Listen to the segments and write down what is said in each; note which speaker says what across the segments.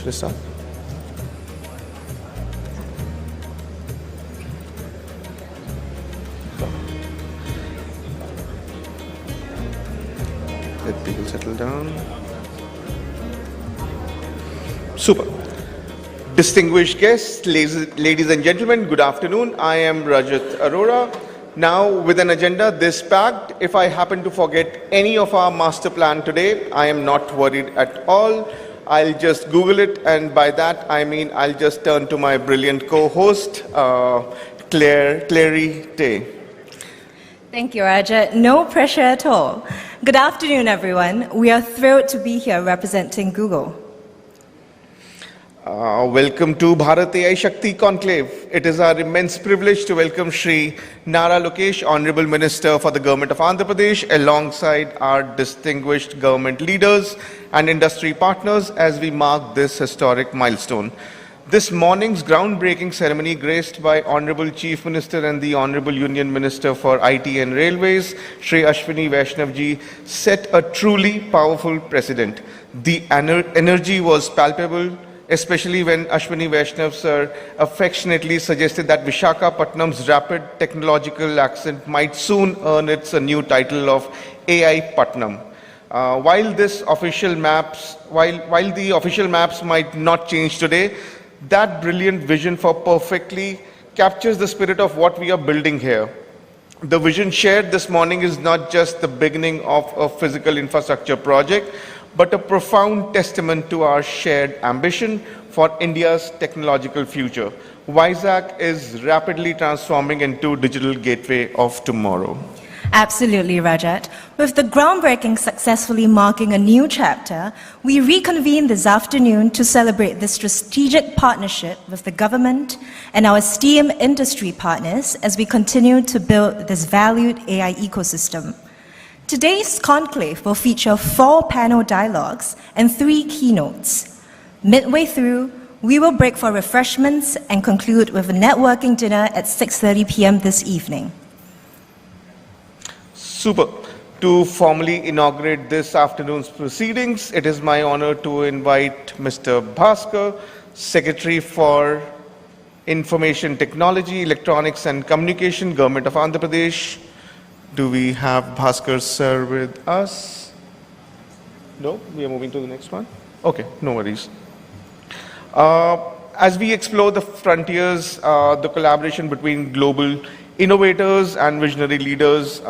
Speaker 1: we start? Let people settle down. Super. Distinguished guests, ladies and gentlemen, good afternoon. I am Rajat Arora. Now, with an agenda this packed, if I happen to forget any of our master plan today, I am not worried at all. I'll just Google it, and by that I mean I'll just turn to my brilliant co-host, Clary Tay.
Speaker 2: Thank you, Rajat. No pressure at all. Good afternoon, everyone. We are thrilled to be here representing Google.
Speaker 1: Welcome to Bharat AI Shakti Conclave. It is our immense privilege to welcome Shri Nara Lokesh, Honorable Minister for the Government of Andhra Pradesh, alongside our distinguished government leaders and industry partners as we mark this historic milestone. This morning's groundbreaking ceremony, graced by Honorable Chief Minister and the Honorable Union Minister for IT and Railways, Shri Ashwini Vaishnav ji, set a truly powerful precedent. The energy was palpable, especially when Ashwini Vaishnav sir affectionately suggested that Visakhapatnam's rapid technological accent might soon earn its a new title of AI Patnam. While the official maps might not change today, that brilliant vision for perfectly captures the spirit of what we are building here. The vision shared this morning is not just the beginning of a physical infrastructure project, but a profound testament to our shared ambition for India's technological future. Vizag is rapidly transforming into digital gateway of tomorrow.
Speaker 2: Absolutely, Rajat. With the groundbreaking successfully marking a new chapter, we reconvene this afternoon to celebrate this strategic partnership with the government and our esteemed industry partners as we continue to build this valued AI ecosystem. Today's conclave will feature 4 panel dialogues and 3 keynotes. Midway through, we will break for refreshments and conclude with a networking dinner at 6:30 p.m. this evening.
Speaker 1: Super. To formally inaugurate this afternoon's proceedings, it is my honor to invite Mr. Bhaskar, Secretary for Information Technology, Electronics and Communication, Government of Andhra Pradesh. Do we have Bhaskar sir with us? No? We are moving to the next one? Okay, no worries. As we explore the frontiers, the collaboration between global innovators and visionary leaders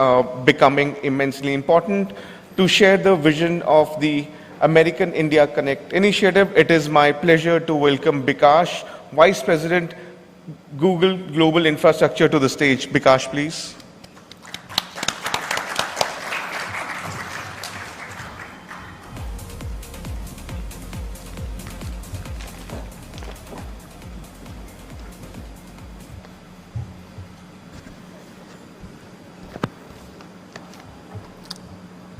Speaker 1: becoming immensely important. To share the vision of the American India Connect initiative, it is my pleasure to welcome Bikash, Vice President, Google Global Infrastructure, to the stage. Bikash, please.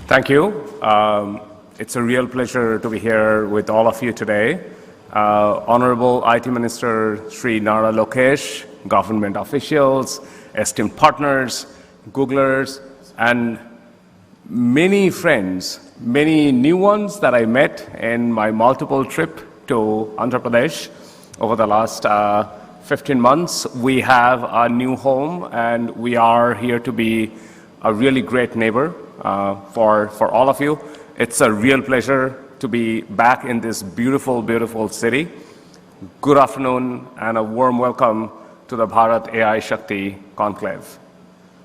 Speaker 3: Thank you. It's a real pleasure to be here with all of you today. Honorable IT Minister Shri Nara Lokesh, government officials, esteemed partners, Googlers, and many friends, many new ones that I met in my multiple trip to Andhra Pradesh over the last 15 months. We have a new home, and we are here to be a really great neighbor for all of you. It's a real pleasure to be back in this beautiful, beautiful city. Good afternoon and a warm welcome to the Bharat AI Shakti Conclave.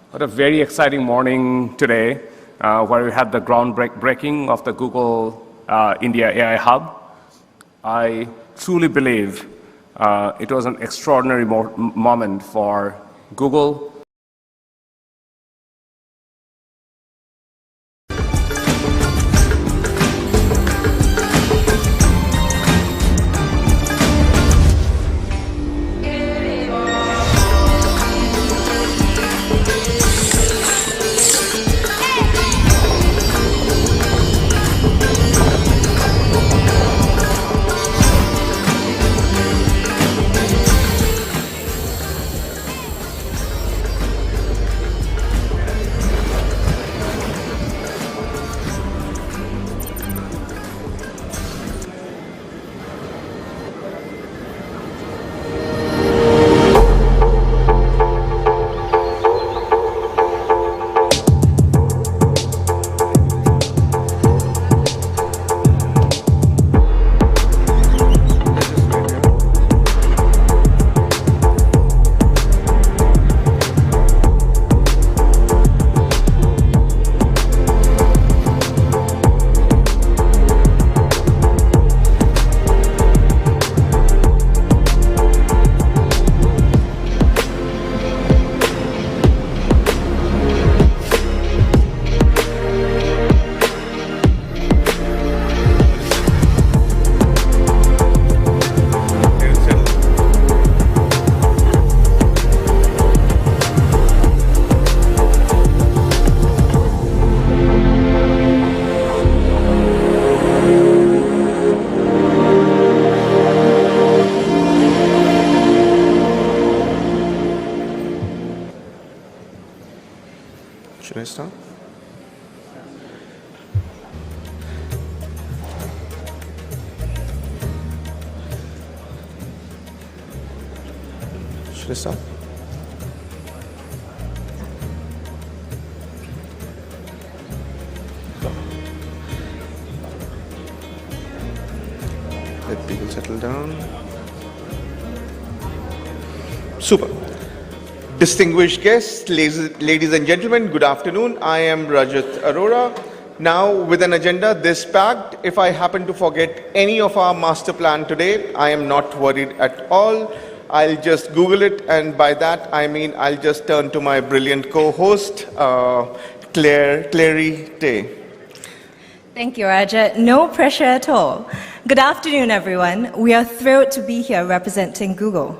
Speaker 3: What a very exciting morning today, where we had the groundbreaking of the Google India AI Hub. I truly believe it was an extraordinary moment for Google.
Speaker 1: Should I start? Should I start? Let people settle down. Super. Distinguished guests, ladies and gentlemen, good afternoon. I am Rajat Arora. Now, with an agenda this packed, if I happen to forget any of our master plan today, I am not worried at all. I'll just Google it, and by that I mean I'll just turn to my brilliant co-host, Clary Tay.
Speaker 2: Thank you, Rajat. No pressure at all. Good afternoon, everyone. We are thrilled to be here representing Google.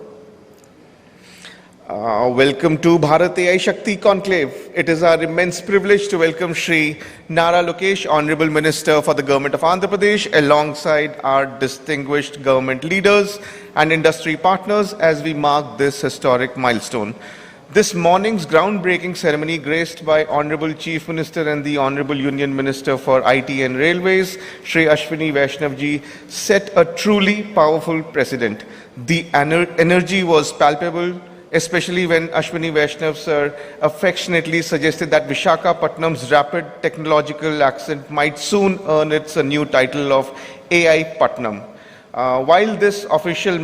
Speaker 1: Welcome to Bharat AI Shakti Conclave. It is our immense privilege to welcome Shri Nara Lokesh, Honorable Minister for the Government of Andhra Pradesh, alongside our distinguished government leaders and industry partners as we mark this historic milestone. This morning's groundbreaking ceremony, graced by Honorable Chief Minister and the Honorable Union Minister for IT and Railways, Shri Ashwini Vaishnav ji, set a truly powerful precedent. The energy was palpable, especially when Ashwini Vaishnav sir affectionately suggested that Visakhapatnam's rapid technological accent might soon earn its a new title of AI Patnam. While the official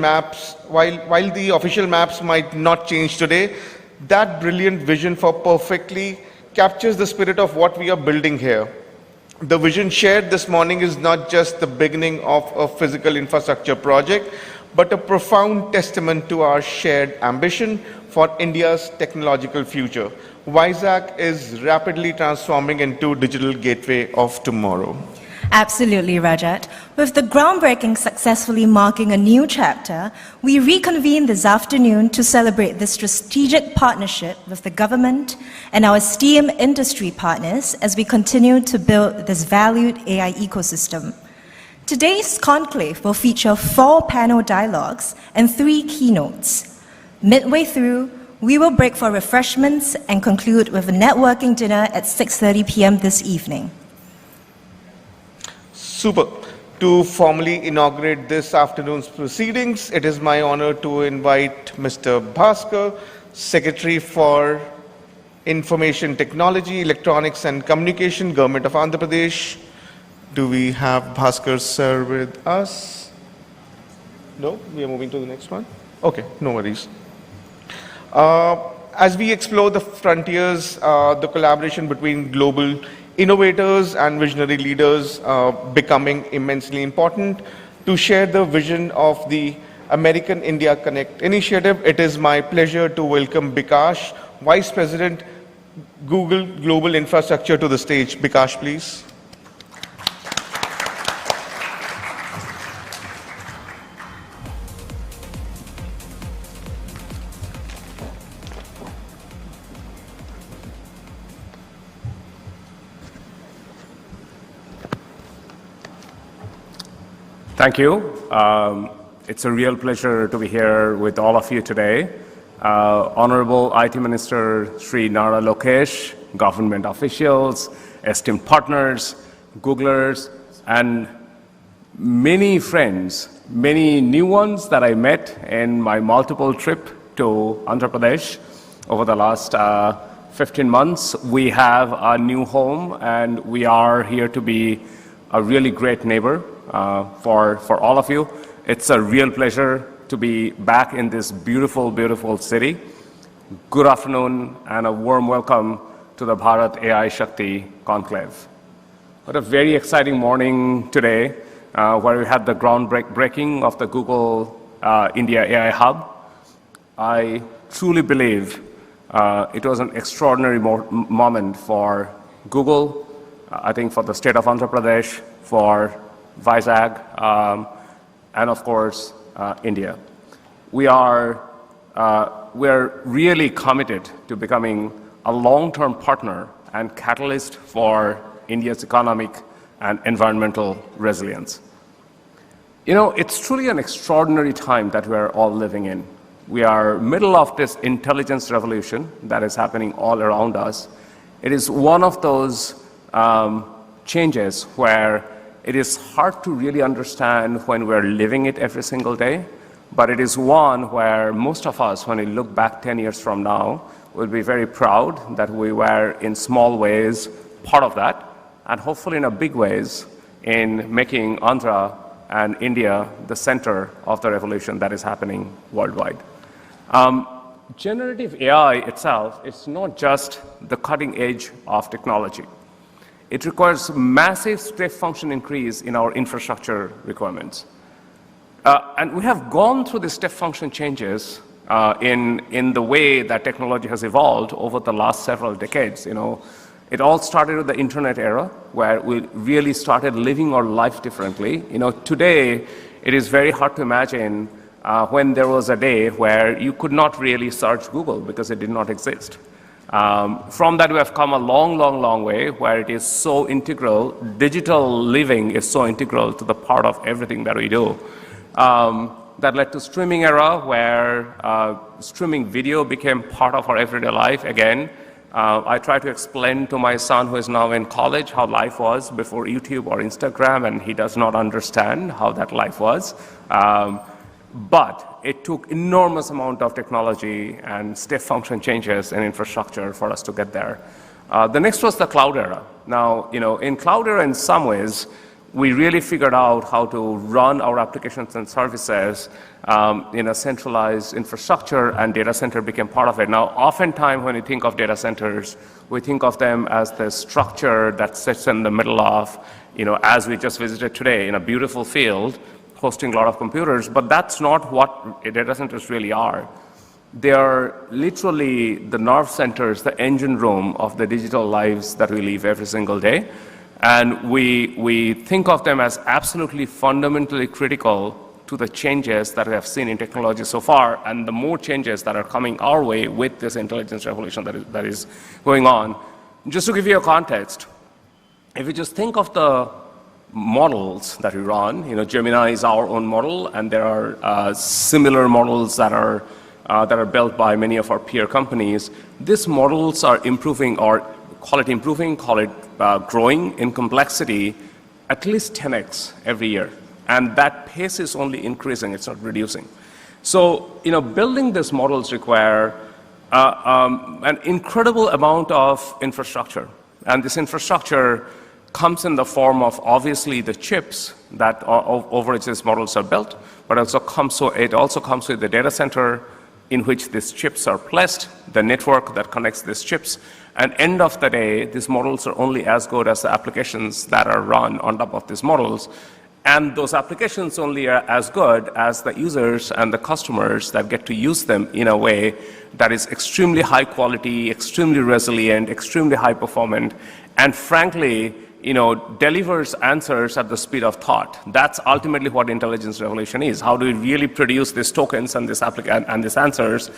Speaker 1: maps might not change today, that brilliant vision perfectly captures the spirit of what we are building here. The vision shared this morning is not just the beginning of a physical infrastructure project, but a profound testament to our shared ambition for India's technological future. Vizag is rapidly transforming into digital gateway of tomorrow.
Speaker 2: Absolutely, Rajat. With the groundbreaking successfully marking a new chapter, we reconvene this afternoon to celebrate this strategic partnership with the government and our esteemed industry partners as we continue to build this valued AI ecosystem. Today's conclave will feature 4 panel dialogues and 3 keynotes. Midway through, we will break for refreshments and conclude with a networking dinner at 6:30 p.m. this evening.
Speaker 1: Super. To formally inaugurate this afternoon's proceedings, it is my honor to invite Mr. Bhaskar, Secretary for Information Technology, Electronics and Communication, Government of Andhra Pradesh. Do we have Bhaskar sir with us? No? We are moving to the next one? Okay, no worries. As we explore the frontiers, the collaboration between global innovators and visionary leaders becoming immensely important. To share the vision of the American India Connect initiative, it is my pleasure to welcome Bikash, Vice President, Google Global Infrastructure, to the stage. Bikash, please.
Speaker 3: Thank you. It's a real pleasure to be here with all of you today. Honorable IT Minister Shri Nara Lokesh, government officials, esteemed partners, Googlers, and many friends, many new ones that I met in my multiple trip to Andhra Pradesh over the last 15 months. We have a new home, and we are here to be a really great neighbor for all of you. It's a real pleasure to be back in this beautiful, beautiful city. Good afternoon and a warm welcome to the Bharat AI Shakti Conclave. What a very exciting morning today, where we had the groundbreaking of the Google India AI Hub. I truly believe it was an extraordinary moment for Google, I think for the state of Andhra Pradesh, for Vizag, and of course, India. We are really committed to becoming a long-term partner and catalyst for India's economic and environmental resilience. You know, it's truly an extraordinary time that we're all living in. We are middle of this intelligence revolution that is happening all around us, It is one of those changes where it is hard to really understand when we're living it every single day, but it is one where most of us, when we look back 10 years from now, will be very proud that we were in small ways part of that, and hopefully in a big ways in making Andhra and India the center of the revolution that is happening worldwide. Generative AI itself is not just the cutting edge of technology. It requires massive step function increase in our infrastructure requirements. And we have gone through the step function changes in the way that technology has evolved over the last several decades. It all started with the internet era, where we really started living our life differently. Today, it is very hard to imagine when there was a day where you could not really search Google because it did not exist. From that, we have come a long, long, long way where it is so integral. Digital living is so integral to the part of everything that we do. That led to streaming era, where streaming video became part of our everyday life. Again, I try to explain to my son, who is now in college, how life was before YouTube or Instagram, and he does not understand how that life was. But it took enormous amount of technology and step function changes in infrastructure for us to get there. The next was the cloud era. Now, in cloud era, in some ways, we really figured out how to run our applications and services in a centralized infrastructure, and data center became part of it. Now, oftentimes when we think of data centers, we think of them as the structure that sits in the middle of, as we just visited today, in a beautiful field, hosting a lot of computers, but that's not what data centers really are. They are literally the nerve centers, the engine room of the digital lives that we live every single day. And we think of them as absolutely fundamentally critical to the changes that we have seen in technology so far, and the more changes that are coming our way with this intelligence revolution that is going on. Just to give you a context, if you just think of the models that we run, Gemini is our own model, and there are similar models that are built by many of our peer companies. These models are improving, or call it improving, call it growing in complexity at least 10x every year. And that pace is only increasing, it's not reducing. So, building these models require an incredible amount of infrastructure. And this infrastructure comes in the form of, obviously, the chips that over which these models are built, but it also comes with the data center in which these chips are placed, the network that connects these chips. And end of the day, these models are only as good as the applications that are run on top of these models. And those applications only are as good as the users and the customers that get to use them in a way that is extremely high quality, extremely resilient, extremely high performant, and frankly, delivers answers at the speed of thought. That's ultimately what intelligence revolution is. How do we really produce these tokens and these answers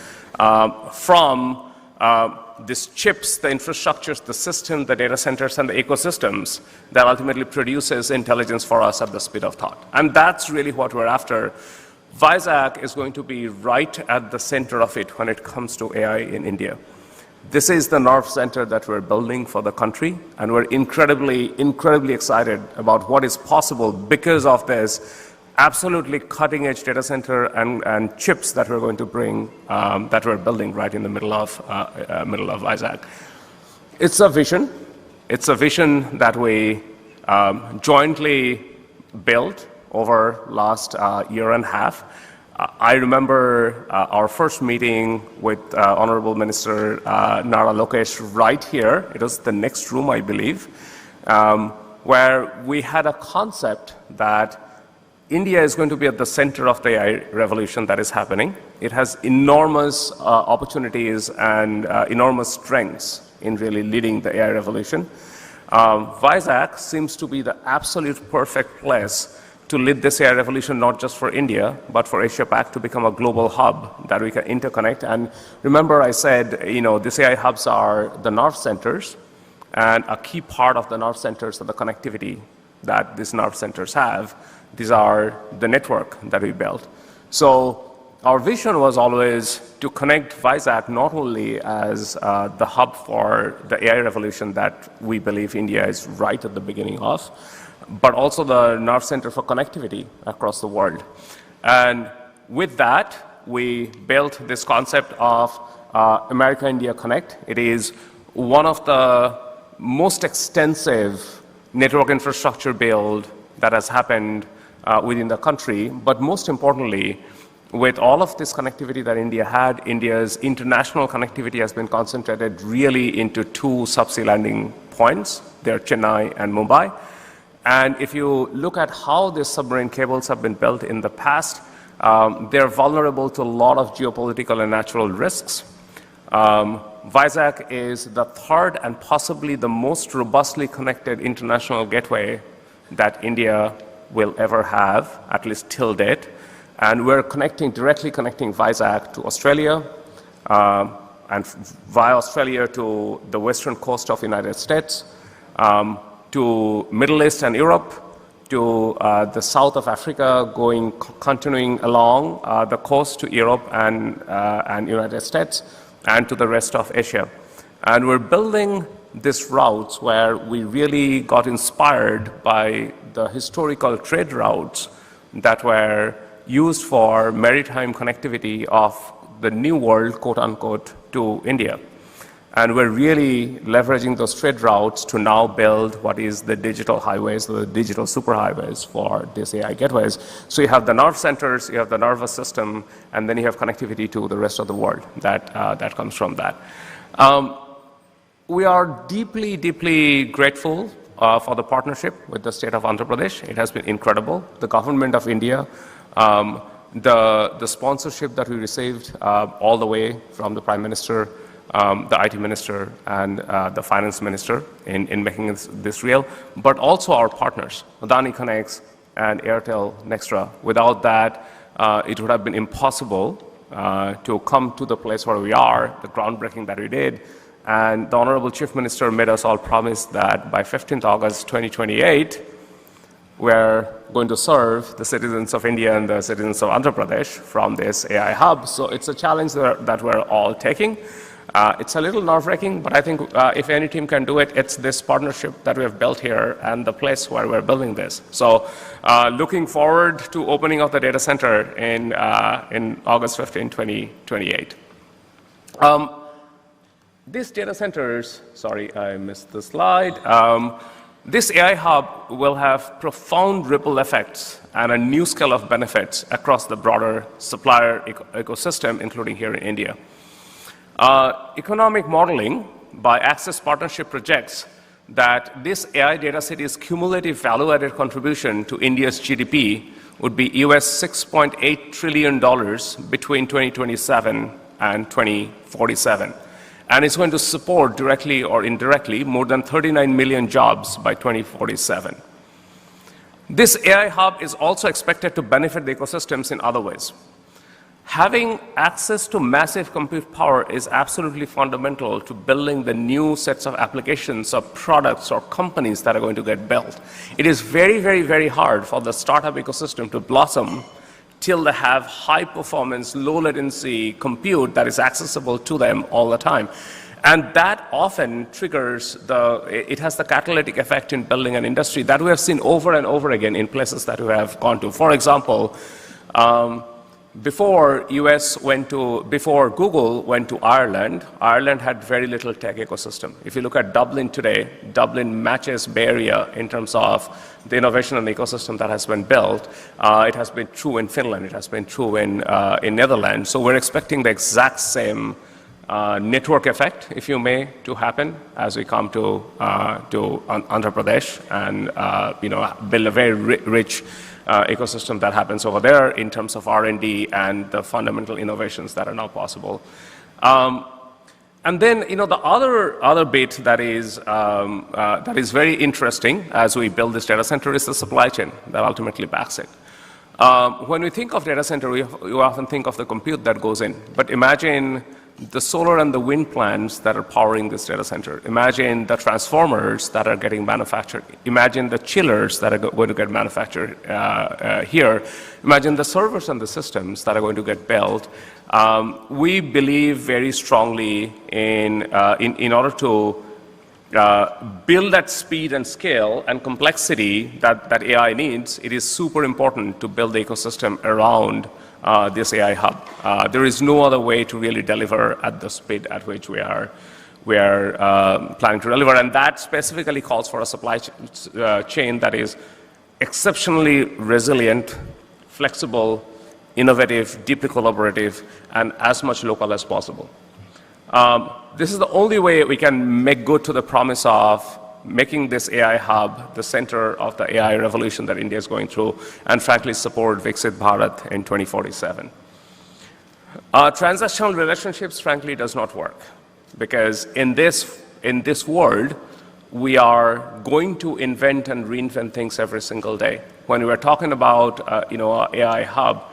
Speaker 3: from these chips, the infrastructures, the system, the data centers, and the ecosystems that ultimately produces intelligence for us at the speed of thought. And that's really what we're after. Vizag is going to be right at the center of it when it comes to AI in India. This is the nerve center that we're building for the country, and we're incredibly, incredibly excited about what is possible because of this absolutely cutting-edge data center and chips that we're going to bring, that we're building right in the middle of Vizag. It's a vision. It's a vision that we jointly built over last year and a half. I remember our first meeting with Honorable Minister Nara Lokesh right here. It was the next room, I believe, where we had a concept that India is going to be at the center of the AI revolution that is happening. It has enormous opportunities and enormous strengths in really leading the AI revolution. Vizag seems to be the absolute perfect place to lead this AI revolution, not just for India, but for Asia-Pac to become a global hub that we can interconnect. And remember I said, these AI hubs are the nerve centers, and a key part of the nerve centers are the connectivity that these nerve centers have. These are the network that we built. So Our vision was always to connect Vizag not only as the hub for the AI revolution that we believe India is right at the beginning of, but also the nerve center for connectivity across the world. And with that, we built this concept of America-India Connect. It is one of the most extensive network infrastructure build that has happened within the country, but most importantly, with all of this connectivity that India had, India's international connectivity has been concentrated really into two subsea landing points. They're Chennai and Mumbai. And if you look at how these submarine cables have been built in the past, they're vulnerable to a lot of geopolitical and natural risks. Vizag is the third and possibly the most robustly connected international gateway that India will ever have, at least till date. And we're directly connecting Vizag to Australia, and via Australia to the western coast of the United States, to Middle East and Europe, to the south of Africa, continuing along the coast to Europe and United States, and to the rest of Asia. And we're building these routes where we really got inspired by the historical trade routes that were used for maritime connectivity of the new world, quote unquote, to India. And we're really leveraging those trade routes to now build what is the digital highways, the digital superhighways for these AI gateways. So you have the nerve centers, you have the nervous system, and then you have connectivity to the rest of the world that comes from that. We are deeply, deeply grateful for the partnership with the state of Andhra Pradesh. It has been incredible. The government of India, the sponsorship that we received all the way from the Prime Minister, the IT Minister, and the Finance Minister in making this real, but also our partners, Adani Connects and Airtel Nextra. Without that, it would have been impossible to come to the place where we are, the groundbreaking that we did. And the Honorable Chief Minister made us all promise that by 15th August 2028, we're going to serve the citizens of India and the citizens of Andhra Pradesh from this AI hub. So it's a challenge that we're all taking. It's a little nerve-wracking, but I think if any team can do it, it's this partnership that we have built here and the place where we're building this. So looking forward to opening of the data center in August 15, 2028. These data centers, sorry, I missed the slide. This AI hub will have profound ripple effects and a new scale of benefits across the broader supplier ecosystem, including here in India. Economic modeling by Access Partnership projects that this AI data city's cumulative value-added contribution to India's GDP would be US $6.8 trillion between 2027 and 2047. And it's going to support directly or indirectly more than 39 million jobs by 2047. This AI hub is also expected to benefit the ecosystems in other ways. Having access to massive compute power is absolutely fundamental to building the new sets of applications or products or companies that are going to get built. It is very, very, very hard for the startup ecosystem to blossom till they have high performance, low latency compute that is accessible to them all the time. And that often triggers it has the catalytic effect in building an industry that we have seen over and over again in places that we have gone to. For example, before Google went to Ireland, Ireland had very little tech ecosystem. If you look at Dublin today, Dublin matches Bay Area in terms of the innovation and the ecosystem that has been built. It has been true in Finland. It has been true in Netherlands. So we're expecting the exact same network effect, if you may, to happen as we come to Andhra Pradesh and build a very rich ecosystem that happens over there in terms of R&D and the fundamental innovations that are now possible. And then, the other bit that is very interesting as we build this data center is the supply chain that ultimately backs it. When we think of data center, we often think of the compute that goes in, but imagine the solar and the wind plants that are powering this data center. Imagine the transformers that are getting manufactured. Imagine the chillers that are going to get manufactured here. Imagine the servers and the systems that are going to get built. We believe very strongly in order to build that speed and scale and complexity that AI needs, it is super important to build the ecosystem around this AI hub. There is no other way to really deliver at the speed at which we are planning to deliver, and that specifically calls for a supply chain that is exceptionally resilient, flexible, innovative, deeply collaborative, and as much local as possible. This is the only way we can make good to the promise of making this AI hub the center of the AI revolution that India is going through, and frankly support Viksit Bharat in 2047. Transactional relationships, frankly, does not work, because in this world, we are going to invent and reinvent things every single day. When we are talking about AI hub,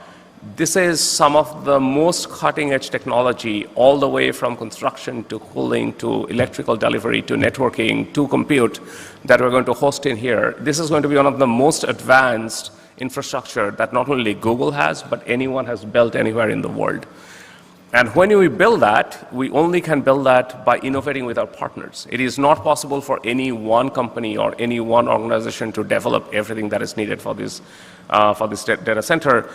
Speaker 3: this is some of the most cutting-edge technology, all the way from construction to cooling to electrical delivery to networking to compute, that we're going to host in here. This is going to be one of the most advanced infrastructure that not only Google has, but anyone has built anywhere in the world. And when we build that, we only can build that by innovating with our partners. It is not possible for any one company or any one organization to develop everything that is needed for this data center.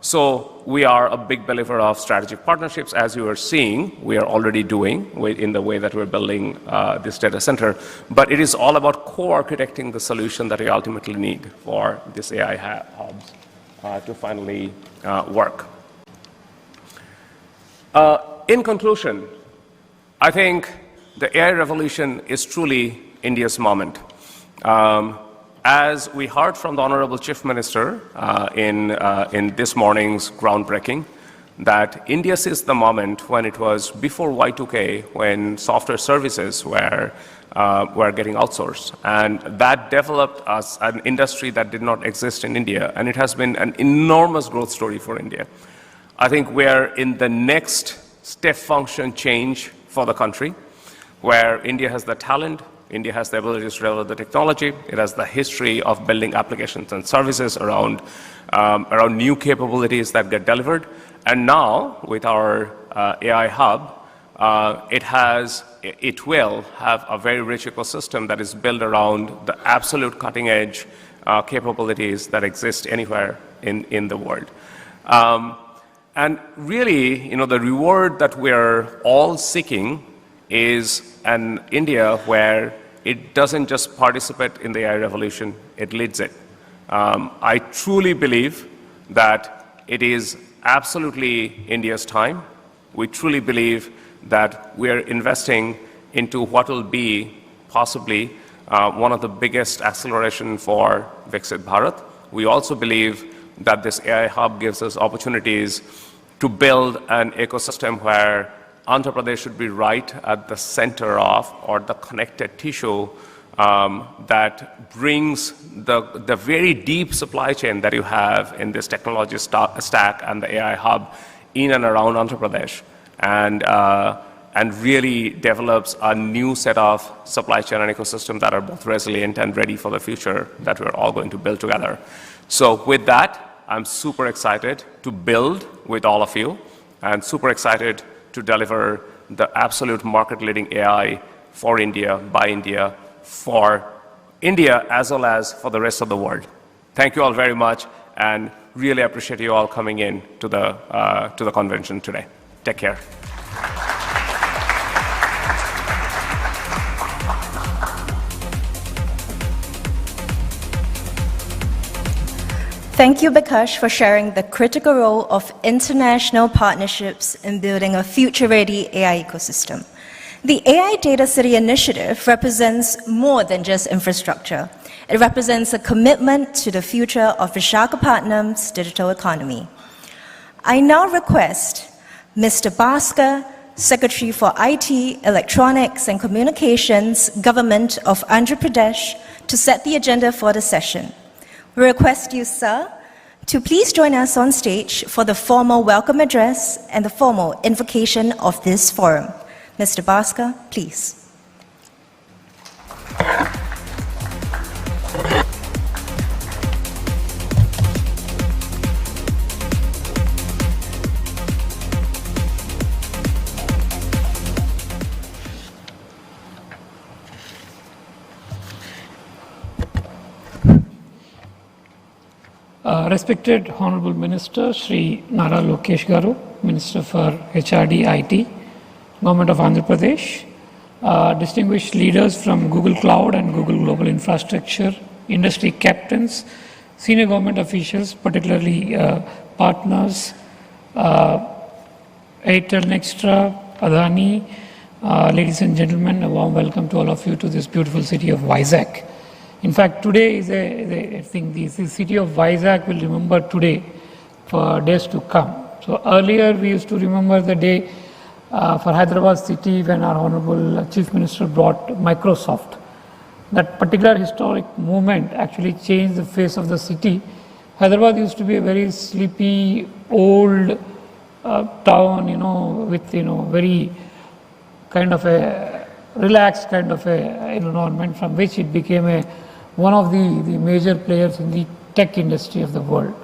Speaker 3: So we are a big believer of strategic partnerships, as you are seeing, we are already doing in the way that we're building this data center. But it is all about co-architecting the solution that we ultimately need for this AI hubs to finally work. In conclusion, I think the AI revolution is truly India's moment. As we heard from the Honorable Chief Minister in this morning's groundbreaking, that India sees the moment when it was before Y2K, when software services were getting outsourced. And that developed us an industry that did not exist in India, and it has been an enormous growth story for India. I think we're in the next step function change for the country, where India has the talent, India has the ability to develop the technology, it has the history of building applications and services around new capabilities that get delivered. And now, with our AI hub, it will have a very rich ecosystem that is built around the absolute cutting edge capabilities that exist anywhere in the world. And really, the reward that we're all seeking is an India where it doesn't just participate in the AI revolution, it leads it. I truly believe that it is absolutely India's time. We truly believe that we're investing into what will be possibly one of the biggest acceleration for Viksit Bharat. We also believe that this AI hub gives us opportunities to build an ecosystem where Andhra Pradesh should be right at the center of, or the connected tissue that brings the very deep supply chain that you have in this technology stack and the AI hub in and around Andhra Pradesh, and really develops a new set of supply chain and ecosystem that are both resilient and ready for the future that we're all going to build together. So with that, I'm super excited to build with all of you, and super excited to deliver the absolute market-leading AI for India, by India, for India, as well as for the rest of the world. Thank you all very much, and really appreciate you all coming in to the convention today. Take care.
Speaker 2: Thank you, Bikash, for sharing the critical role of international partnerships in building a future-ready AI ecosystem. The AI Data City Initiative represents more than just infrastructure. It represents a commitment to the future of Visakhapatnam's digital economy. I now request Mr. Bhaskar, Secretary for IT, Electronics and Communications, Government of Andhra Pradesh, to set the agenda for the session. We request you, sir, to please join us on stage for the formal welcome address and the formal invocation of this forum. Mr. Bhaskar, please.
Speaker 4: Respected Honorable Minister, Shri Nara Lokesh Garu, Minister for HRD IT, Government of Andhra Pradesh, distinguished leaders from Google Cloud and Google Global Infrastructure, industry captains, senior government officials, particularly partners, Airtel Nextra, Adani, ladies and gentlemen, a warm welcome to all of you to this beautiful city of Vizag. In fact, today is I think the city of Vizag will remember today for days to come. So earlier we used to remember the day for Hyderabad city when our Honorable Chief Minister brought Microsoft. That particular historic movement actually changed the face of the city. Hyderabad used to be a very sleepy, old town, with, very kind of a relaxed kind of a environment from which it became one of the major players in the tech industry of the world.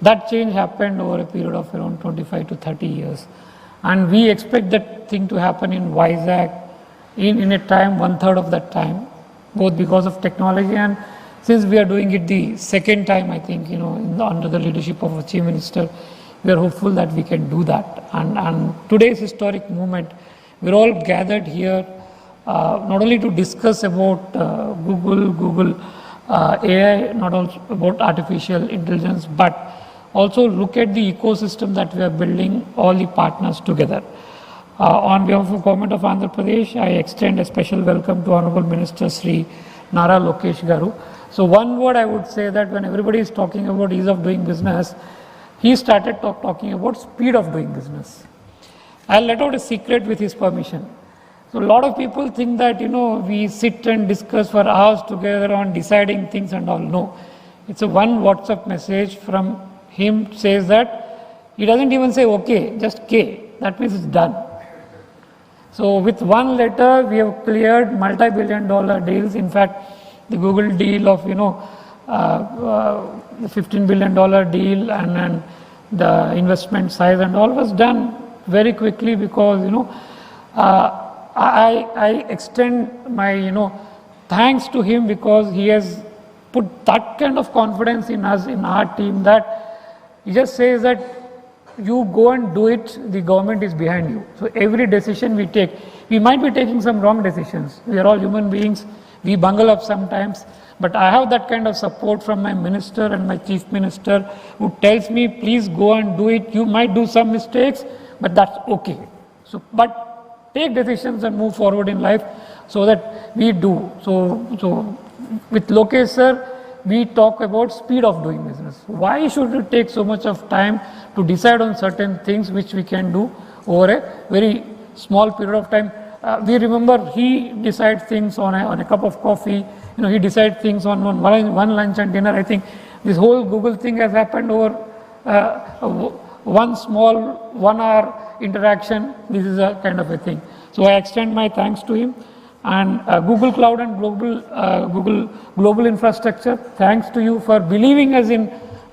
Speaker 4: That change happened over a period of around 25 to 30 years. And we expect that thing to happen in Vizag in a time, 1/3 of that time, both because of technology and since we are doing it the second time, I think, under the leadership of our Chief Minister, we are hopeful that we can do that. And today's historic movement, we're all gathered here not only to discuss about Google AI, not also about artificial intelligence, but also look at the ecosystem that we are building, all the partners together. On behalf of the Government of Andhra Pradesh, I extend a special welcome to Honorable Minister Shri Nara Lokesh Garu. So one word I would say that when everybody is talking about ease of doing business, he started talking about speed of doing business. I'll let out a secret with his permission. So a lot of people think that, we sit and discuss for hours together on deciding things and all. No, it's a one WhatsApp message from him says that he doesn't even say okay, just K. That means it's done. So with one letter, we have cleared multi-billion-dollar deals. In fact, the Google deal of, the $15 billion deal and the investment size and all was done very quickly because, I extend my, thanks to him because he has put that kind of confidence in us, in our team, that he just says that you go and do it, the government is behind you. So every decision we take, we might be taking some wrong decisions. We are all human beings, we bungle up sometimes, but I have that kind of support from my minister and my chief minister who tells me, please go and do it. You might do some mistakes, but that's okay. So, but take decisions and move forward in life so that we do. So with Lokesh sir, we talk about speed of doing business. Why should it take so much of time to decide on certain things which we can do over a very small period of time? We remember he decides things on a cup of coffee. He decides things on one lunch and dinner. I think this whole Google thing has happened over one small 1 hour interaction. This is a kind of a thing. So I extend my thanks to him. And Google Cloud and Google Global Infrastructure, thanks to you for believing us in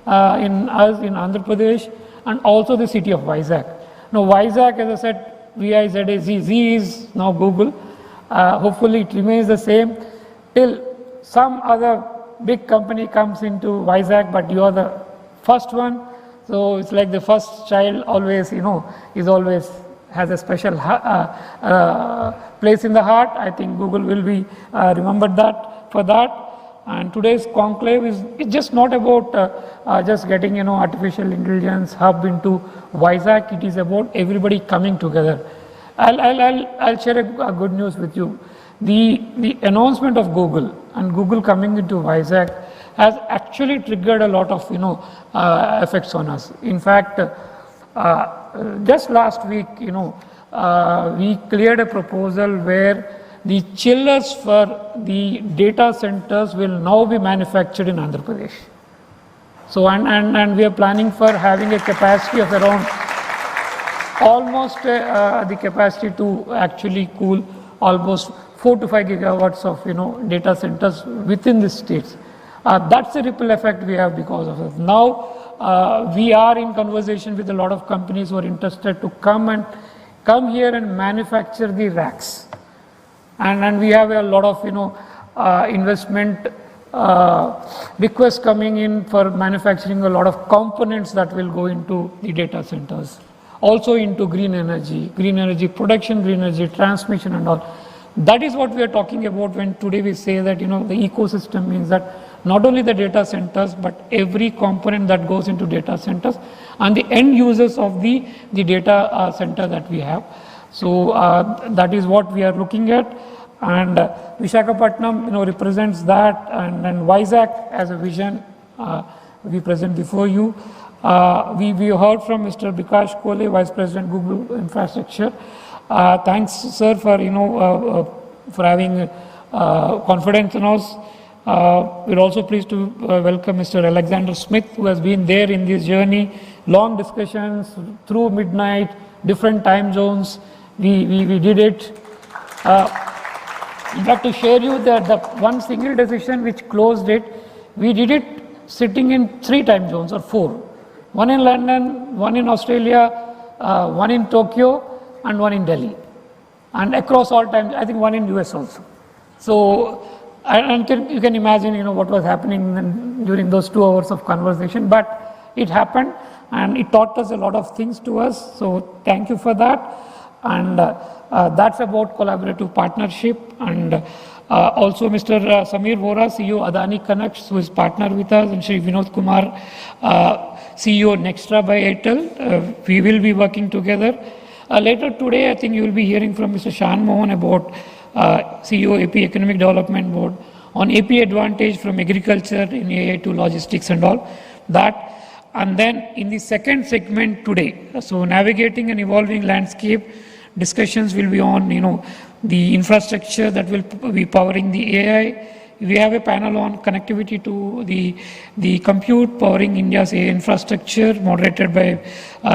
Speaker 4: us in Andhra Pradesh and also the city of Vizag. Now Vizag, as I said, V-I-Z-A-Z, Z is now Google. Hopefully it remains the same till some other big company comes into Vizag, but you are the first one. So it's like the first child always, is always has a special place in the heart. I think Google will be remembered for that. And today's conclave it's just not about just getting artificial intelligence hub into Vizag. It is about everybody coming together. I'll share a good news with you. The announcement of Google and Google coming into Vizag has actually triggered a lot of effects on us. In fact, just last week, we cleared a proposal where the chillers for the data centers will now be manufactured in Andhra Pradesh. So, and we are planning for having a capacity of around almost the capacity to actually cool almost 4 to 5 gigawatts of data centers within the states. That's the ripple effect we have because of it. Now we are in conversation with a lot of companies who are interested to come here and manufacture the racks, and we have a lot of investment requests coming in for manufacturing a lot of components that will go into the data centers. Also into green energy production, green energy transmission and all. That is what we are talking about when today we say that the ecosystem means that not only the data centers but every component that goes into data centers and the end users of the data center that we have. So that is what we are looking at, and Visakhapatnam represents that, and Vizag as a vision we present before you. We heard from Mr. Bikash Kole, Vice President Google Infrastructure. Thanks, sir, for having confidence in us. We're also pleased to welcome Mr. Alexander Smith, who has been there in this journey. Long discussions through midnight, different time zones. We did it. In fact, to share you that the one single decision which closed it, we did it sitting in 3 time zones or 4. One in London, one in Australia, one in Tokyo, and one in Delhi. And across all times, I think one in US also. So, and you can imagine, what was happening during those 2 hours of conversation. But it happened, and it taught us a lot of things to us. So, thank you for that. And that's about collaborative partnership. And also Mr. Samir Vora, CEO Adani Connects, who is partner with us, and Shri Vinod Kumar, CEO Nextra by Airtel. We will be working together. Later today, I think you will be hearing from Mr. Shan Mohan about CEO AP Economic Development Board on AP advantage from agriculture in AI to logistics and all that. And then in the second segment today, so navigating an evolving landscape, discussions will be on, the infrastructure that will be powering the AI. We have a panel on connectivity to the compute powering India's AI infrastructure, moderated by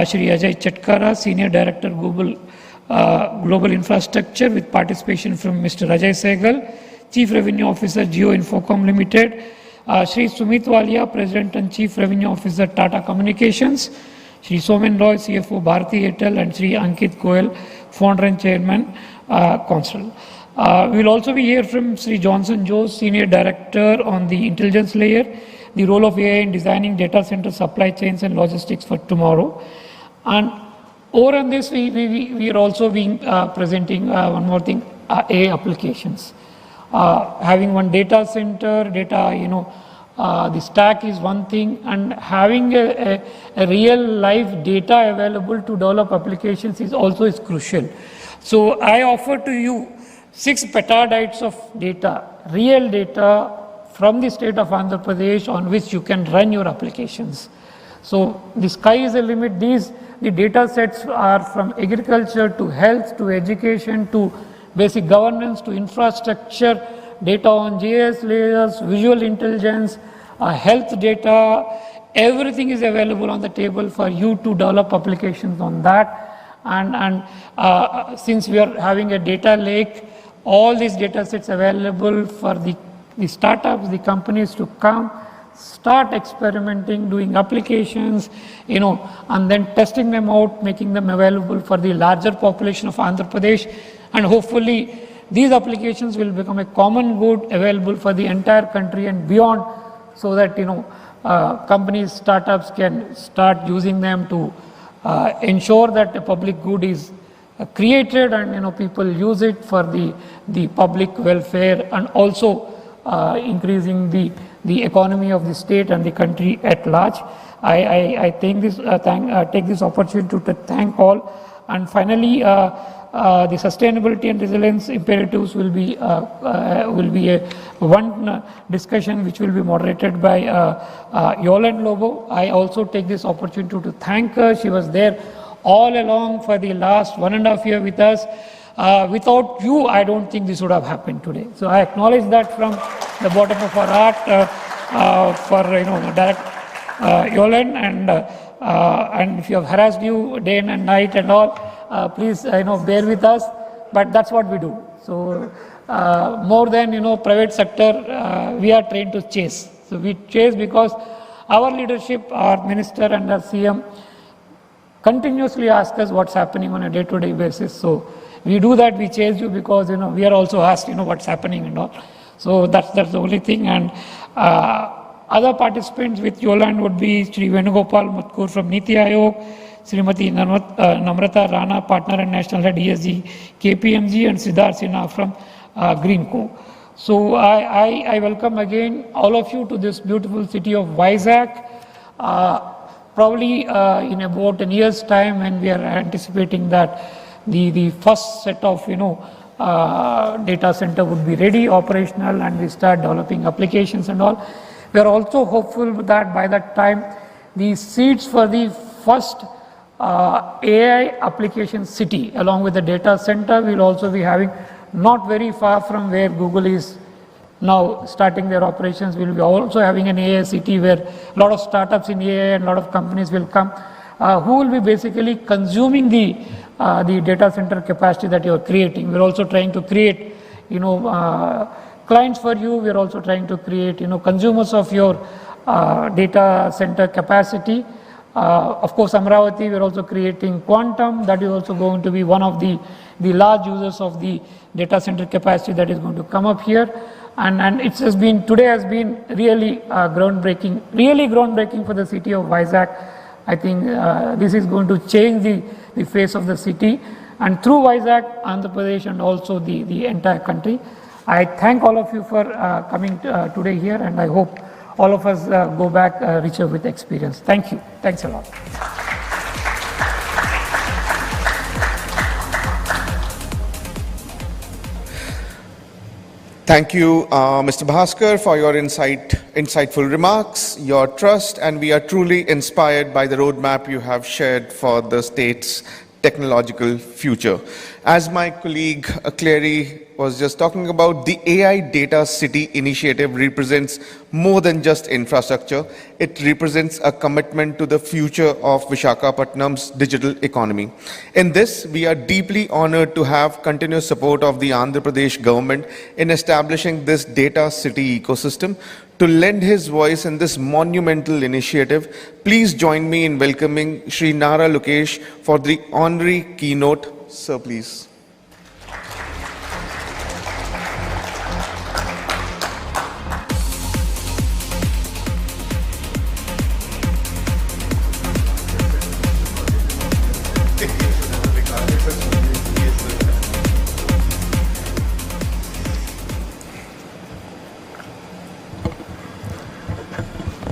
Speaker 4: Shri Ajay Chatkara, Senior Director Global Infrastructure, with participation from Mr. Ajay Sehgal, Chief Revenue Officer, Jio Infocom Limited, Shri Sumit Walia, President and Chief Revenue Officer, Tata Communications, Shri Somen Roy, CFO, Bharti Airtel, and Shri Ankit Goel, Founder and Chairman, Consul. We will also be here from Sri Johnson Joes, Senior Director on the intelligence layer, the role of AI in designing data center supply chains and logistics for tomorrow. And over on this, we are also being presenting one more thing, AI applications. Having one data center, the stack is one thing, and having a real live data available to develop applications is crucial. So I offer to you 6 petabytes of data, real data from the state of Andhra Pradesh on which you can run your applications. So the sky is the limit. The data sets are from agriculture to health to education to basic governance to infrastructure, data on GIS layers, visual intelligence, health data. Everything is available on the table for you to develop applications on that. And since we are having a data lake, all these data sets available for the startups, the companies to come, start experimenting, doing applications, and then testing them out, making them available for the larger population of Andhra Pradesh. And hopefully these applications will become a common good available for the entire country and beyond, so that companies, startups can start using them to ensure that a public good is created and people use it for the public welfare, and also increasing the economy of the state and the country at large. I take this opportunity to thank all. And finally, the sustainability and resilience imperatives will be one discussion which will be moderated by Yolande Lobo. I also take this opportunity to thank her. She was there all along for the last 1.5 years with us. Without you, I don't think this would have happened today. So I acknowledge that from the bottom of our heart for Yolan, and if you have harassed you day and night and all, please bear with us. But that's what we do. So more than private sector, we are trained to chase. So we chase because our leadership, our minister and our CM continuously ask us what's happening on a day-to-day basis. So we do that, we chase you because we are also asked what's happening and all. So that's the only thing. And other participants with Yoland would be Sri Venugopal Mutkur from Niti Aayog, Srimati Namrata Rana, Partner and National Head ESG, KPMG, and Siddharth Sinha from Greenco. So I welcome again all of you to this beautiful city of Vizag. Probably in about a year's time, when we are anticipating that the first set of data center would be ready, operational, and we start developing applications and all. We are also hopeful that by that time, the seeds for the first AI application city along with the data center will also be having, not very far from where Google is now starting their operations. We will be also having an AI city where a lot of startups in AI and a lot of companies will come, who will be basically consuming the data center capacity that you are creating. We are also trying to create, clients for you. We are also trying to create, consumers of your data center capacity. Of course, Amravati, we are also creating Quantum. That is also going to be one of the large users of the data center capacity that is going to come up here. And today has been really groundbreaking for the city of Vizag. I think this is going to change the face of the city, and through Vizag, Andhra Pradesh, and also the entire country. I thank all of you for coming today here, and I hope all of us go back richer with experience. Thank you. Thanks a lot.
Speaker 1: Thank you, Mr. Bhaskar, for your insightful remarks, your trust, and we are truly inspired by the roadmap you have shared for the state's technological future. As my colleague Clary was just talking about, the AI Data City initiative represents more than just infrastructure. It represents a commitment to the future of Visakhapatnam's digital economy. In this, we are deeply honored to have continuous support of the Andhra Pradesh government in establishing this data city ecosystem. To lend his voice in this monumental initiative, please join me in welcoming Shri Nara Lokesh for the honorary keynote. Sir, please.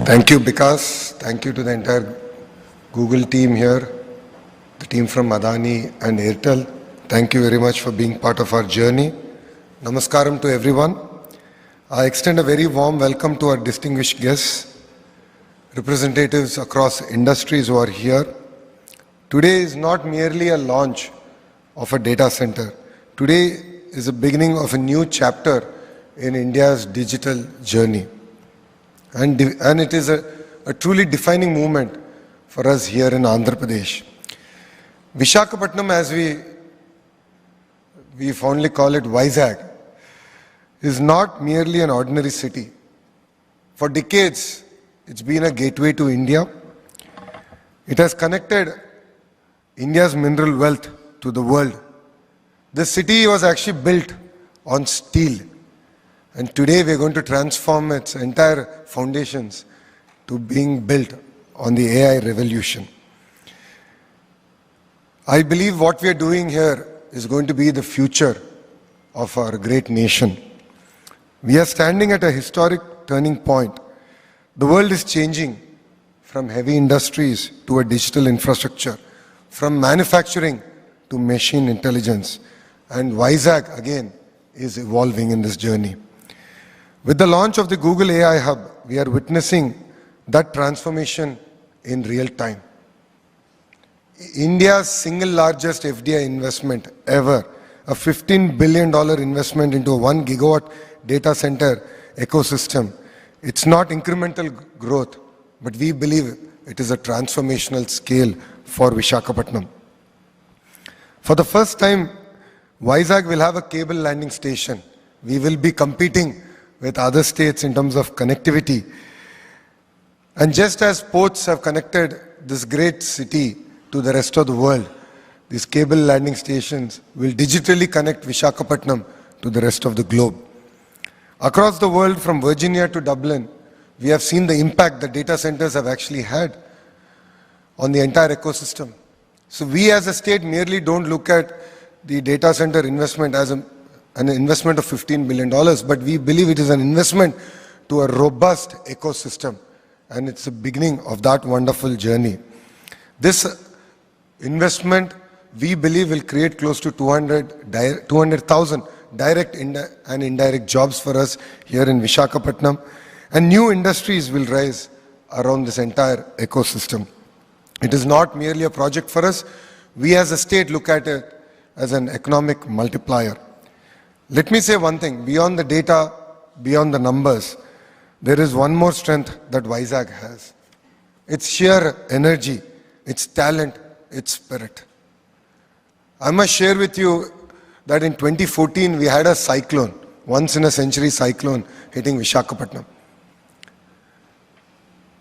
Speaker 5: Thank you, Vikas. Thank you to the entire Google team here, the team from Adani and Airtel. Thank you very much for being part of our journey. Namaskaram to everyone. I extend a very warm welcome to our distinguished guests, representatives across industries who are here. Today is not merely a launch of a data center. Today is the beginning of a new chapter in India's digital journey. And it is a truly defining moment for us here in Andhra Pradesh. Visakhapatnam, as we fondly call it, Vizag, is not merely an ordinary city. For decades, it's been a gateway to India. It has connected India's mineral wealth to the world. This city was actually built on steel. And today we're going to transform its entire foundations to being built on the AI revolution. I believe what we are doing here is going to be the future of our great nation. We are standing at a historic turning point. The world is changing from heavy industries to a digital infrastructure, from manufacturing to machine intelligence. And Vizag, again, is evolving in this journey. With the launch of the Google AI Hub, we are witnessing that transformation in real time. India's single largest FDI investment ever, a $15 billion investment into a 1 gigawatt data center ecosystem. It's not incremental growth, but we believe it is a transformational scale for Visakhapatnam. For the first time, Vizag will have a cable landing station. We will be competing with other states in terms of connectivity. And just as ports have connected this great city to the rest of the world, these cable landing stations will digitally connect Visakhapatnam to the rest of the globe. Across the world, from Virginia to Dublin, we have seen the impact that data centers have actually had on the entire ecosystem. So we as a state merely don't look at the data center investment as an investment of $15 billion, but we believe it is an investment to a robust ecosystem. And it's the beginning of that wonderful journey. This investment, we believe, will create close to 200,000 direct and indirect jobs for us here in Visakhapatnam. And new industries will rise around this entire ecosystem. It is not merely a project for us. We as a state look at it as an economic multiplier. Let me say one thing, beyond the data, beyond the numbers, there is one more strength that Vizag has. Its sheer energy, its talent, its spirit. I must share with you that in 2014 we had a cyclone, once in a century cyclone hitting Visakhapatnam.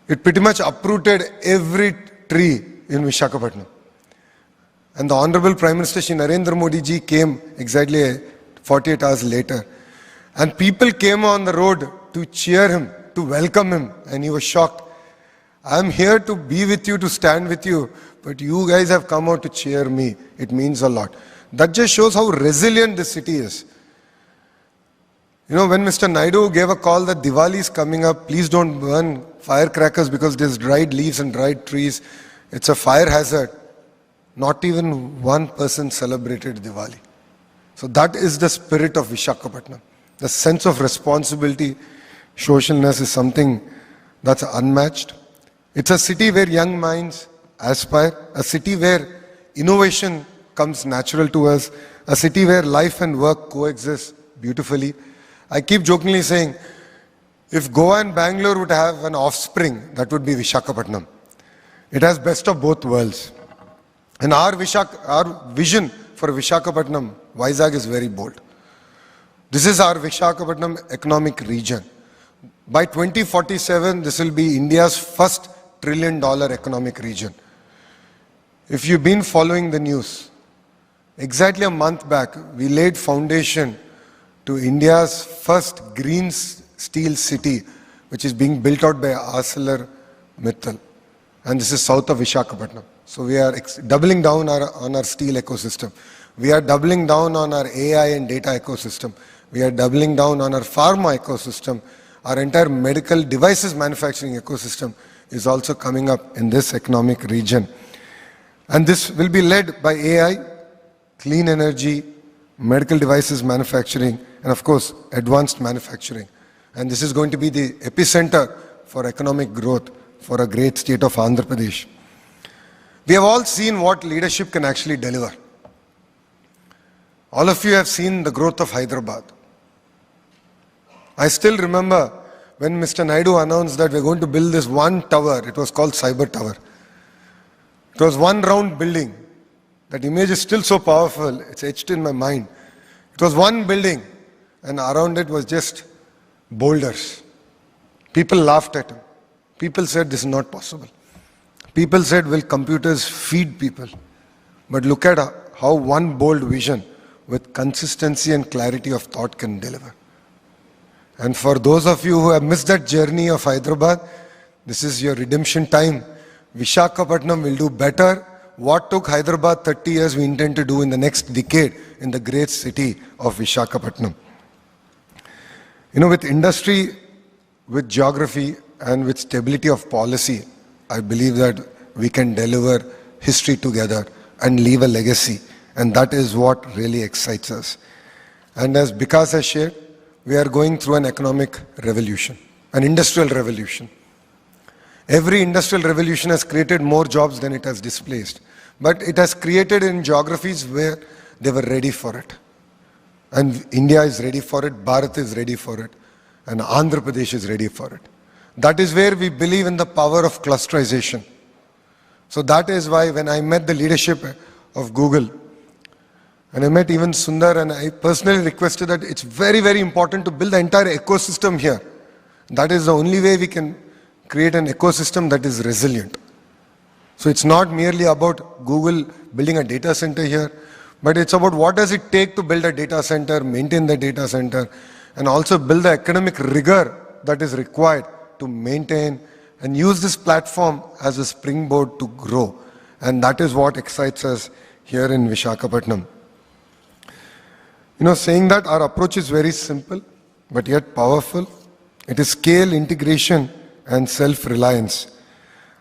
Speaker 5: It pretty much uprooted every tree in Visakhapatnam. And the Honorable Prime Minister Shri Narendra Modi ji came exactly 48 hours later. And people came on the road to cheer him, to welcome him, and he was shocked. I'm here to be with you, to stand with you, but you guys have come out to cheer me. It means a lot. That just shows how resilient this city is. You know, when Mr. Naidu gave a call that Diwali is coming up, please don't burn firecrackers because there's dried leaves and dried trees. It's a fire hazard. Not even one person celebrated Diwali. So that is the spirit of Visakhapatnam. The sense of responsibility, socialness is something that's unmatched. It's a city where young minds aspire, a city where innovation comes natural to us, a city where life and work coexist beautifully. I keep jokingly saying, if Goa and Bangalore would have an offspring, that would be Visakhapatnam. It has best of both worlds. And our vision for Visakhapatnam, Vizag, is very bold. This is our Visakhapatnam economic region. By 2047, this will be India's first $1 trillion economic region. If you've been following the news, exactly a month back, we laid foundation to India's first green steel city, which is being built out by ArcelorMittal. And this is south of Visakhapatnam. So we are doubling down on our steel ecosystem. We are doubling down on our AI and data ecosystem. We are doubling down on our pharma ecosystem. Our entire medical devices manufacturing ecosystem is also coming up in this economic region. And this will be led by AI, clean energy, medical devices manufacturing, and of course, advanced manufacturing. And this is going to be the epicenter for economic growth for a great state of Andhra Pradesh. We have all seen what leadership can actually deliver. All of you have seen the growth of Hyderabad. I still remember when Mr. Naidu announced that we're going to build this one tower. It was called Cyber Tower. It was one round building. That image is still so powerful, it's etched in my mind. It was one building, and around it was just boulders. People laughed at him. People said this is not possible. People said, will computers feed people? But look at how one bold vision with consistency and clarity of thought can deliver. And for those of you who have missed that journey of Hyderabad, this is your redemption time. Visakhapatnam will do better. What took Hyderabad 30 years, we intend to do in the next decade in the great city of Visakhapatnam. You know, with industry, with geography, and with stability of policy, I believe that we can deliver history together and leave a legacy. And that is what really excites us. And as Vikas has shared, we are going through an economic revolution, an industrial revolution. Every industrial revolution has created more jobs than it has displaced. But it has created in geographies where they were ready for it. And India is ready for it, Bharat is ready for it, and Andhra Pradesh is ready for it. That is where we believe in the power of clusterization. So that is why when I met the leadership of Google, and I met even Sundar, and I personally requested that it's very, very important to build the entire ecosystem here. That is the only way we can create an ecosystem that is resilient. So it's not merely about Google building a data center here, but it's about what does it take to build a data center, maintain the data center, and also build the academic rigor that is required to maintain and use this platform as a springboard to grow. And that is what excites us here in Visakhapatnam. Saying that our approach is very simple, but yet powerful. It is scale, integration, and self-reliance.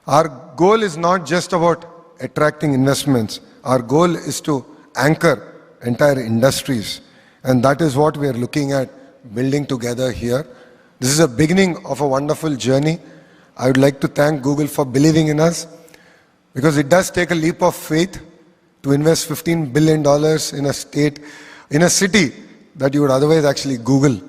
Speaker 5: Our goal is not just about attracting investments. Our goal is to anchor entire industries. And that is what we are looking at building together here. This is a beginning of a wonderful journey. I would like to thank Google for believing in us, because it does take a leap of faith to invest $15 billion in a city that you would otherwise actually Google.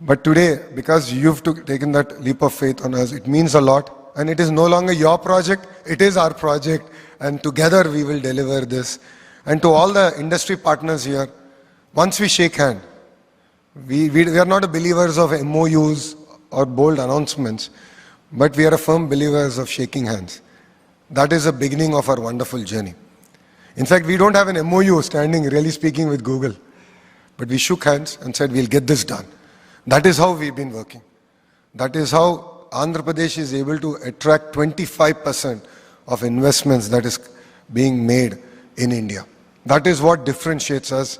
Speaker 5: But today, because you've taken that leap of faith on us, it means a lot. And it is no longer your project, it is our project. And together we will deliver this. And to all the industry partners here, once we shake hands, we are not believers of MOUs or bold announcements, but we are firm believers of shaking hands. That is the beginning of our wonderful journey. In fact, we don't have an MOU standing, really speaking, with Google. But we shook hands and said, we'll get this done. That is how we've been working. That is how Andhra Pradesh is able to attract 25% of investments that is being made in India. That is what differentiates us.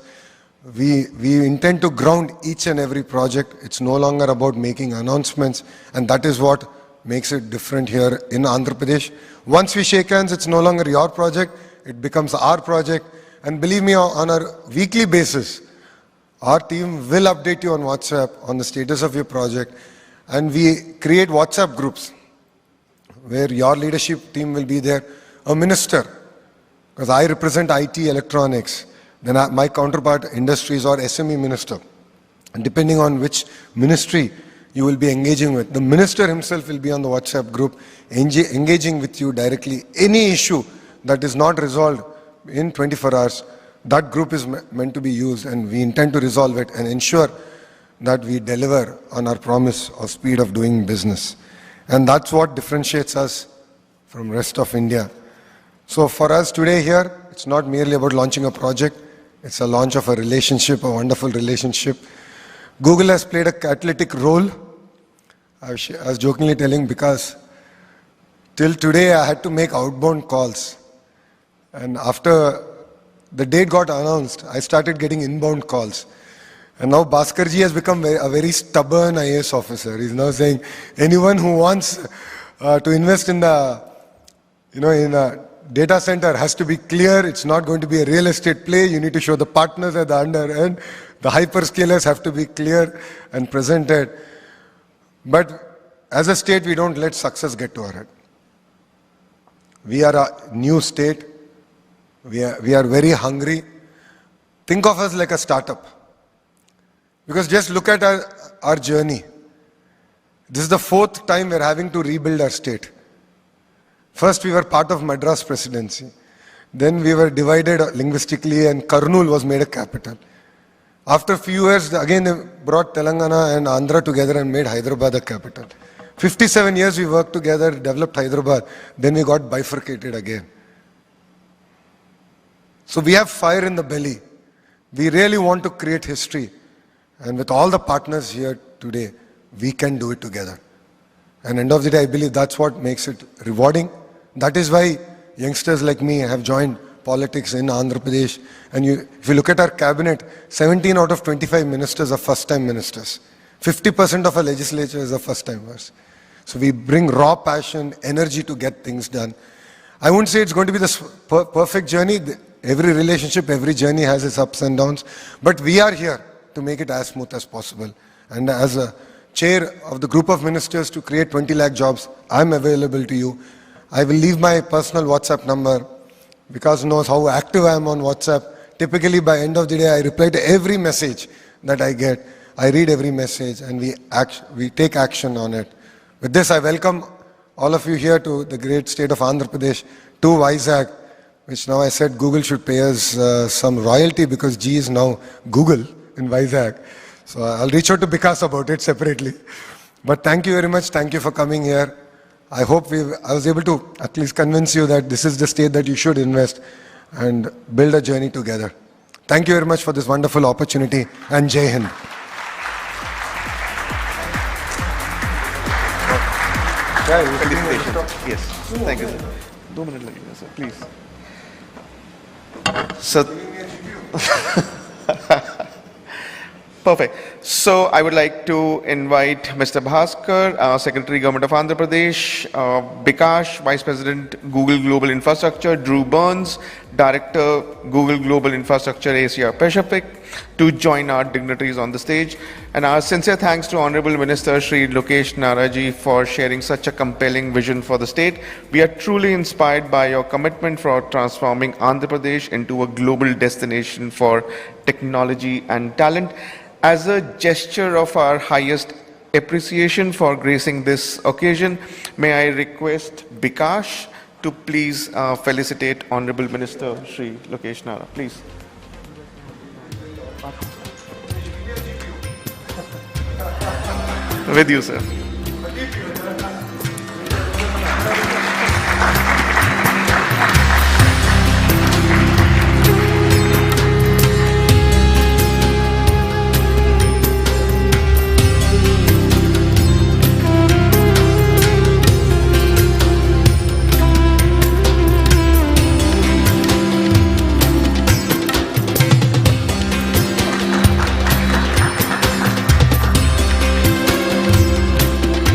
Speaker 5: We intend to ground each and every project. It's no longer about making announcements, and that is what makes it different here in Andhra Pradesh. Once we shake hands, it's no longer your project, it becomes our project. And believe me, on a weekly basis, our team will update you on WhatsApp on the status of your project. And we create WhatsApp groups where your leadership team will be there, a minister, because I represent IT, electronics, then my counterpart, industries or SME minister. And depending on which ministry you will be engaging with, the minister himself will be on the WhatsApp group, engaging with you directly. Any issue that is not resolved in 24 hours, that group is meant to be used, and we intend to resolve it and ensure that we deliver on our promise of speed of doing business. And that's what differentiates us from rest of India. So for us today here, it's not merely about launching a project, it's a launch of a relationship, a wonderful relationship. Google has played a catalytic role. I was jokingly telling, because till today I had to make outbound calls. And after the date got announced, I started getting inbound calls. And now Bhaskarji has become a very stubborn IAS officer. He's now saying, anyone who wants to invest in the, in a data center has to be clear. It's not going to be a real estate play. You need to show the partners at the under end. The hyperscalers have to be clear and presented. But as a state, we don't let success get to our head. We are a new state. We are very hungry. Think of us like a startup. Because just look at our journey. This is the 4th time we're having to rebuild our state. First, we were part of Madras presidency. Then we were divided linguistically, and Kurnool was made a capital. After a few years, again they brought Telangana and Andhra together and made Hyderabad a capital. 57 years we worked together, developed Hyderabad. Then we got bifurcated again. So we have fire in the belly. We really want to create history. And with all the partners here today, we can do it together. And end of the day, I believe that's what makes it rewarding. That is why youngsters like me have joined politics in Andhra Pradesh. And if you look at our cabinet, 17 out of 25 ministers are first-time ministers. 50% of our legislatures are first-timers. So we bring raw passion, energy to get things done. I wouldn't say it's going to be the perfect journey. Every relationship, every journey has its ups and downs. But we are here to make it as smooth as possible. And as a chair of the group of ministers to create 20 lakh jobs, I'm available to you. I will leave my personal WhatsApp number. Vikas knows how active I am on WhatsApp. Typically by end of the day, I reply to every message that I get. I read every message and we take action on it. With this, I welcome all of you here to the great state of Andhra Pradesh, to Vizag, which now I said Google should pay us some royalty because G is now Google in Vizag. So I'll reach out to Vikas about it separately. But thank you very much. Thank you for coming here. I hope I was able to at least convince you that this is the state that you should invest and build a journey together. Thank you very much for this wonderful opportunity, and Jai Hind.
Speaker 1: Felicitations. Yes. Thank you, sir. 2 minutes लगेगा, sir. Please. So, perfect. So I would like to invite Mr. Bhaskar, Secretary Government of Andhra Pradesh, Bikash, Vice President Google Global Infrastructure, Drew Burns, Director Google Global Infrastructure Asia Pacific, to join our dignitaries on the stage. And our sincere thanks to Honorable Minister Shri Lokesh Naraji for sharing such a compelling vision for the state. We are truly inspired by your commitment for transforming Andhra Pradesh into a global destination for technology and talent. As a gesture of our highest appreciation for gracing this occasion, may I request Bikash to please felicitate Honorable Minister Shri Lokesh Nara. Please. With you, sir.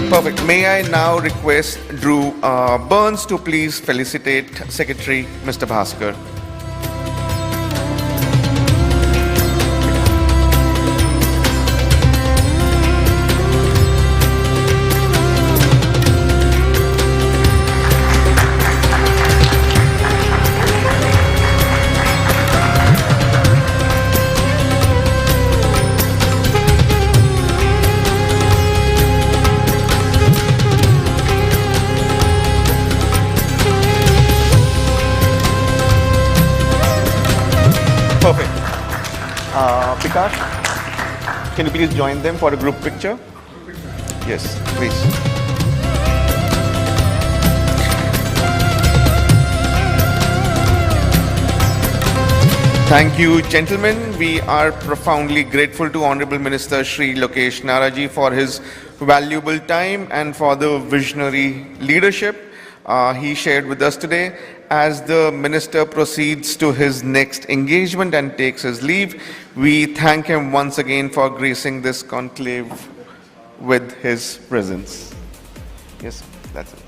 Speaker 1: Perfect. May I now request Drew Burns to please felicitate Secretary Mr. Bhaskar. Perfect. Bikash, can you please join them for a group picture? Yes, please. Thank you, gentlemen. We are profoundly grateful to Honorable Minister Shri Lokesh Naraji for his valuable time and for the visionary leadership he shared with us today. As the minister proceeds to his next engagement and takes his leave, we thank him once again for gracing this conclave with his presence. Yes, that's it.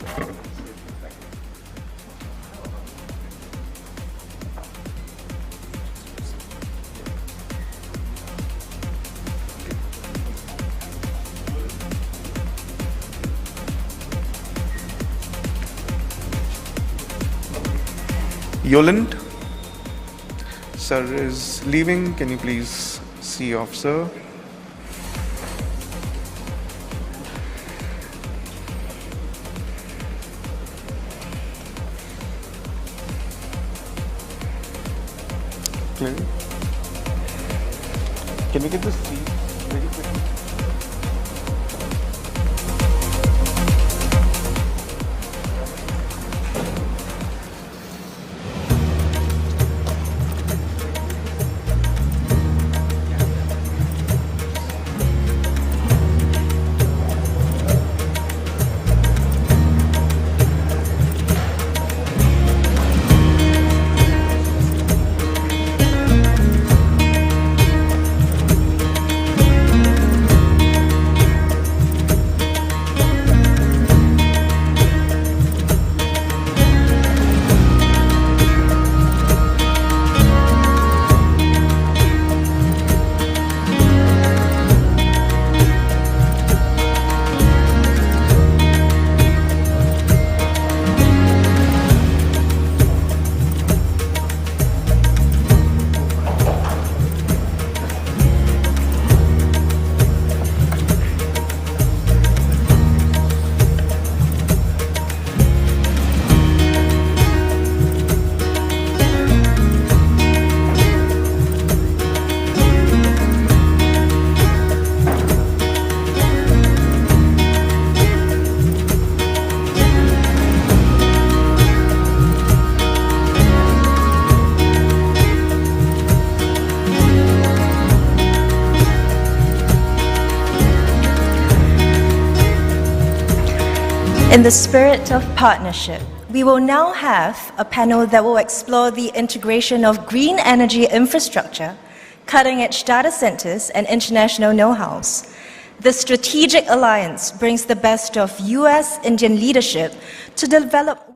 Speaker 1: Yoland, sir is leaving. Can you please see off, sir? Clear? Can we get the seat very quickly?
Speaker 2: In the spirit of partnership, we will now have a panel that will explore the integration of green energy infrastructure, cutting-edge data centers, and international know-hows. The strategic alliance brings the best of US-Indian leadership to develop